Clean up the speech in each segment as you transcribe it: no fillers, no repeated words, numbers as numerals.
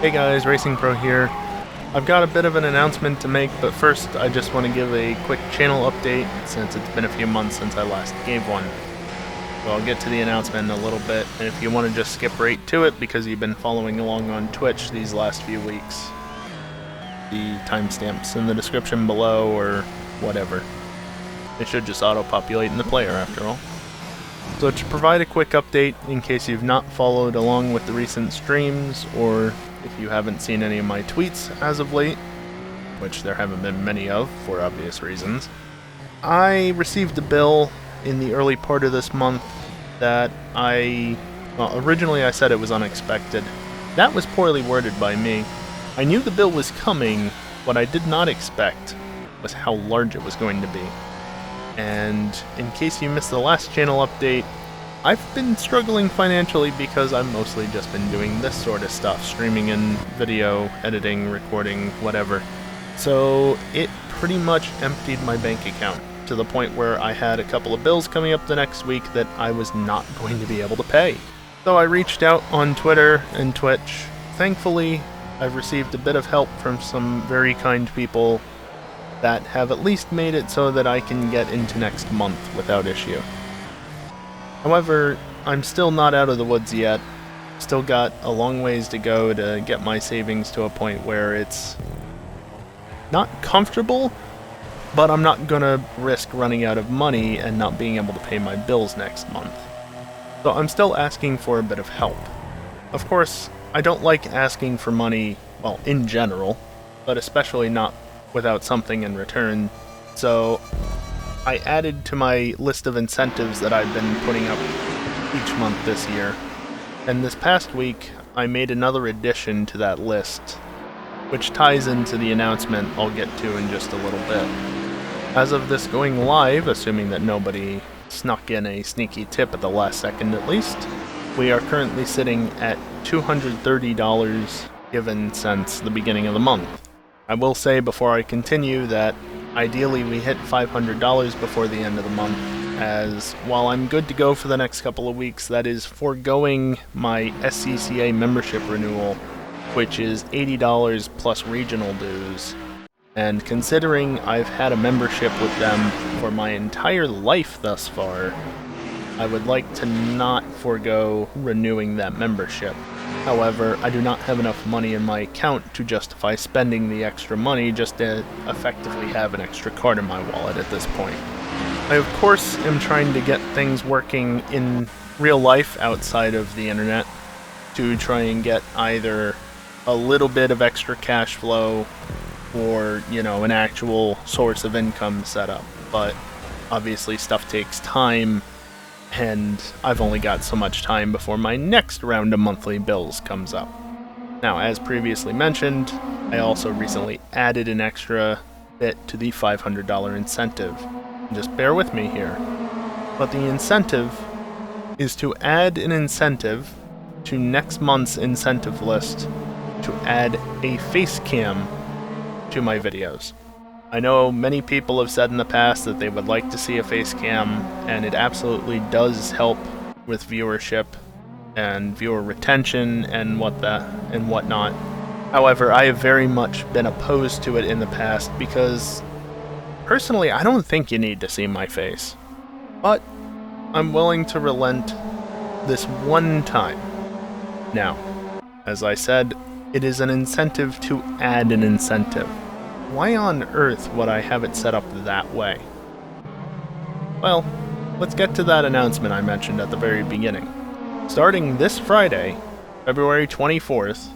Hey guys, Racing Pro here. I've got a bit of an announcement to make, but first I just want to give a quick channel update since it's been a few months since I last gave one. So I'll get to the announcement in a little bit, and if you want to just skip right to it because you've been following along on Twitch these last few weeks, the timestamps in the description below or whatever. It should just auto-populate in the player after all. So to provide a quick update in case you've not followed along with the recent streams, or if you haven't seen any of my tweets as of late, which there haven't been many of for obvious reasons, I received a bill in the early part of this month that originally I said it was unexpected. That was poorly worded by me. I knew the bill was coming. What I did not expect was how large it was going to be. And in case you missed the last channel update, I've been struggling financially because I've mostly just been doing this sort of stuff, streaming in video, editing, recording, whatever. So it pretty much emptied my bank account to the point where I had a couple of bills coming up the next week that I was not going to be able to pay. So I reached out on Twitter and Twitch. Thankfully, I've received a bit of help from some very kind people that have at least made it so that I can get into next month without issue. However, I'm still not out of the woods yet. Still got a long ways to go to get my savings to a point where it's not comfortable, but I'm not gonna risk running out of money and not being able to pay my bills next month. So I'm still asking for a bit of help. Of course, I don't like asking for money, well, in general, but especially not without something in return, so I added to my list of incentives that I've been putting up each month this year, and this past week I made another addition to that list, which ties into the announcement I'll get to in just a little bit. As of this going live, assuming that nobody snuck in a sneaky tip at the last second at least, we are currently sitting at $230 given since the beginning of the month. I will say before I continue that ideally we hit $500 before the end of the month, as while I'm good to go for the next couple of weeks, that is foregoing my SCCA membership renewal, which is $80 plus regional dues. And considering I've had a membership with them for my entire life thus far, I would like to not forego renewing that membership. However, I do not have enough money in my account to justify spending the extra money just to effectively have an extra card in my wallet at this point. I of course am trying to get things working in real life outside of the internet to try and get either a little bit of extra cash flow or, an actual source of income set up. But obviously stuff takes time, and I've only got so much time before my next round of monthly bills comes up. Now, as previously mentioned, I also recently added an extra bit to the $500 incentive. Just bear with me here. But the incentive is to add an incentive to next month's incentive list to add a face cam to my videos. I know many people have said in the past that they would like to see a face cam, and it absolutely does help with viewership and viewer retention and whatnot. However, I have very much been opposed to it in the past because, personally, I don't think you need to see my face. But I'm willing to relent this one time. Now, as I said, it is an incentive to add an incentive. Why on earth would I have it set up that way? Well, let's get to that announcement I mentioned at the very beginning. Starting this Friday, February 24th,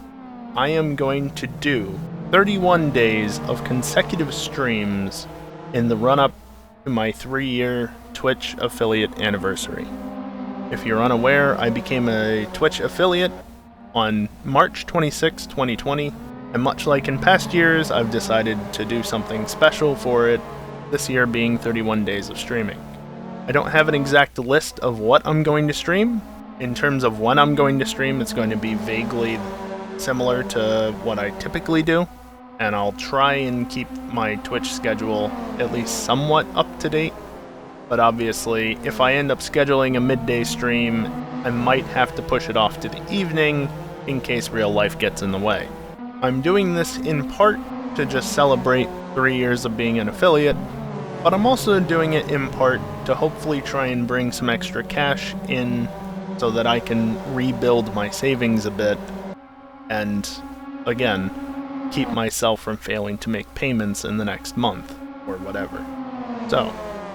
I am going to do 31 days of consecutive streams in the run-up to my 3-year Twitch affiliate anniversary. If you're unaware, I became a Twitch affiliate on March 26, 2020, and much like in past years, I've decided to do something special for it, this year being 31 days of streaming. I don't have an exact list of what I'm going to stream. In terms of when I'm going to stream, it's going to be vaguely similar to what I typically do, and I'll try and keep my Twitch schedule at least somewhat up to date. But obviously, if I end up scheduling a midday stream, I might have to push it off to the evening, in case real life gets in the way. I'm doing this in part to just celebrate 3 years of being an affiliate, but I'm also doing it in part to hopefully try and bring some extra cash in so that I can rebuild my savings a bit and, again, keep myself from failing to make payments in the next month or whatever. So,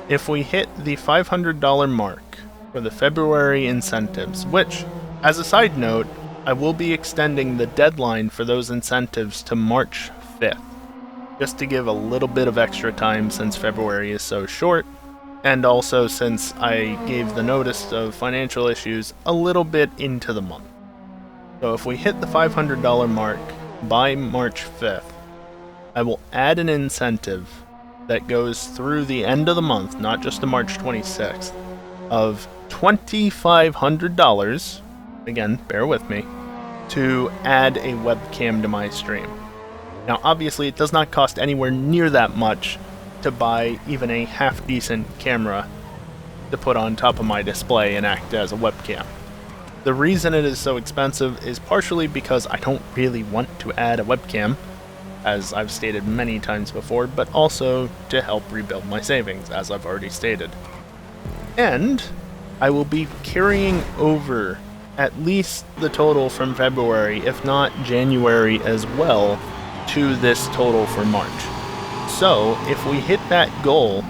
if we hit the $500 mark for the February incentives, which, as a side note, I will be extending the deadline for those incentives to March 5th, just to give a little bit of extra time since February is so short, and also since I gave the notice of financial issues a little bit into the month. So if we hit the $500 mark by March 5th, I will add an incentive that goes through the end of the month, not just to March 26th, of $2,500, again, bear with me, to add a webcam to my stream. Now, obviously, it does not cost anywhere near that much to buy even a half-decent camera to put on top of my display and act as a webcam. The reason it is so expensive is partially because I don't really want to add a webcam, as I've stated many times before, but also to help rebuild my savings, as I've already stated. And I will be carrying over at least the total from February, if not January as well, to this total for March. So, if we hit that goal,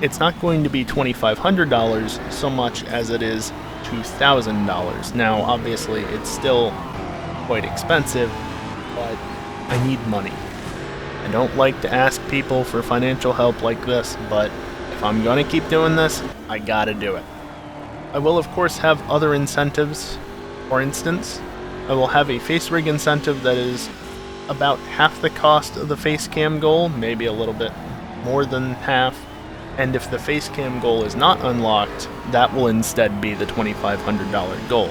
it's not going to be $2,500 so much as it is $2,000. Now, obviously, it's still quite expensive, but I need money. I don't like to ask people for financial help like this, but if I'm going to keep doing this, I gotta do it. I will, of course, have other incentives. For instance, I will have a face rig incentive that is about half the cost of the face cam goal, maybe a little bit more than half. And if the face cam goal is not unlocked, that will instead be the $2,500 goal.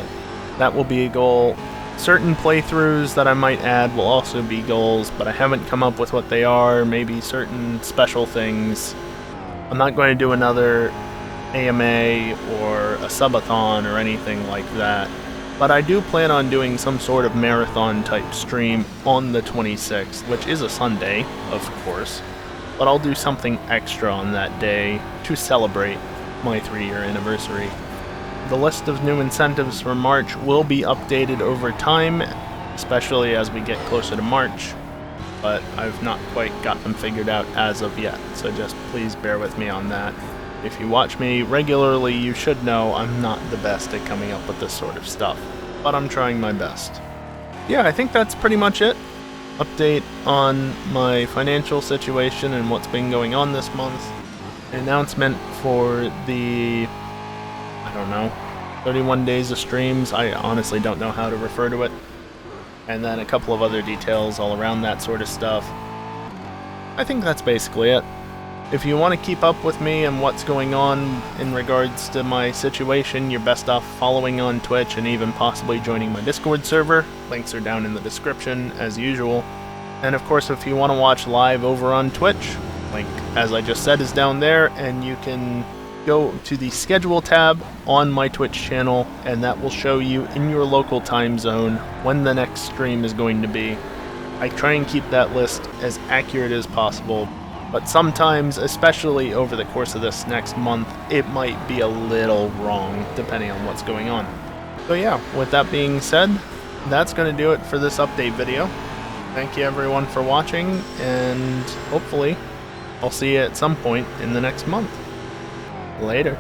That will be a goal. Certain playthroughs that I might add will also be goals, but I haven't come up with what they are, maybe certain special things. I'm not going to do another AMA or a subathon or anything like that, but I do plan on doing some sort of marathon type stream on the 26th, which is a Sunday, of course. But I'll do something extra on that day to celebrate my 3-year anniversary. The list of new incentives for March will be updated over time, especially as we get closer to March, but I've not quite got them figured out as of yet, so just please bear with me on that. If you watch me regularly, you should know I'm not the best at coming up with this sort of stuff, but I'm trying my best. Yeah, I think that's pretty much it. Update on my financial situation and what's been going on this month. An announcement for the, 31 days of streams. I honestly don't know how to refer to it. And then a couple of other details all around that sort of stuff. I think that's basically it. If you want to keep up with me and what's going on in regards to my situation, you're best off following on Twitch and even possibly joining my Discord server. Links are down in the description, as usual. And of course, if you want to watch live over on Twitch, link, as I just said, is down there, and you can go to the schedule tab on my Twitch channel, and that will show you in your local time zone when the next stream is going to be. I try and keep that list as accurate as possible, but sometimes, especially over the course of this next month, it might be a little wrong, depending on what's going on. So yeah, with that being said, that's going to do it for this update video. Thank you everyone for watching, and hopefully I'll see you at some point in the next month. Later.